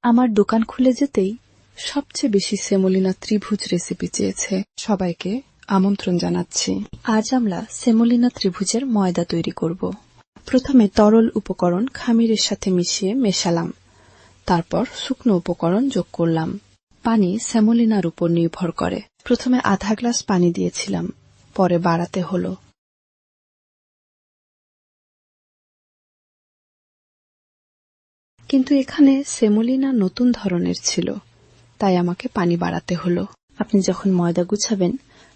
আমার দোকান খুলে যেতেই সবচেয়ে বেশি সেমোলিনা ত্রিভুজ রেসিপি চেয়েছে। সবাইকে আমন্ত্রণ জানাচ্ছি। আজ আমরা সেমোলিনা ত্রিভুজের ময়দা তৈরি করব। প্রথমে তরল উপকরণ খামিরের সাথে মিশিয়ে মেশালাম, তারপর শুকনো উপকরণ যোগ করলাম। পানি সেমোলিনার উপর নির্ভর করে। প্রথমে আধা গ্লাস পানি দিয়েছিলাম, পরে বাড়াতে হলো। কিন্তু এখানে সেমোলিনা নতুন ধরনের ছিল, তাই আমাকে পানি বাড়াতে হলো। আপনি যখন ময়দা গুছাবেন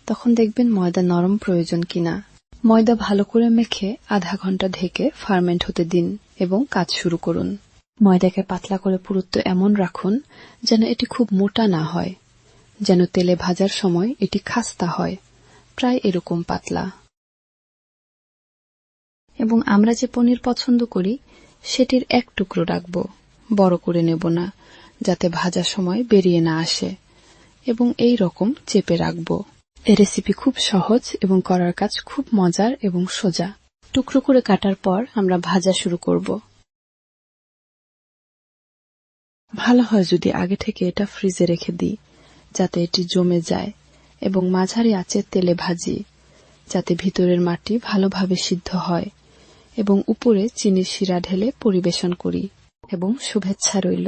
তখন দেখবেন ময়দা নরম প্রয়োজন কিনা। ময়দা ভালো করে মেখে আধা ঘন্টা ঢেকে ফার্মেন্ট হতে দিন এবং কাজ শুরু করুন। ময়দাকে পাতলা করে পুরুত্ব এমন রাখুন যেন এটি খুব মোটা না হয়, যেন তেলে ভাজার সময় এটি খাস্তা হয়, প্রায় এরকম পাতলা। এবং আমরা যে পনির পছন্দ করি সেটির এক টুকরো রাখব, বড় করে নেব না, যাতে ভাজার সময় বেরিয়ে না আসে, এবং এই রকম চেপে রাখব। এই রেসিপি খুব সহজ এবং করার কাজ খুব মজার এবং সোজা। টুকরো করে কাটার পর আমরা ভাজা শুরু করব। ভালো হয় যদি আগে থেকে এটা ফ্রিজে রেখে দিই, যাতে এটি জমে যায়, এবং মাঝারি আঁচে তেলে ভাজি, যাতে ভিতরের মাটি ভালোভাবে সিদ্ধ হয়, এবং উপরে চিনির শিরা ঢেলে পরিবেশন করি। এবং শুভেচ্ছা রইল।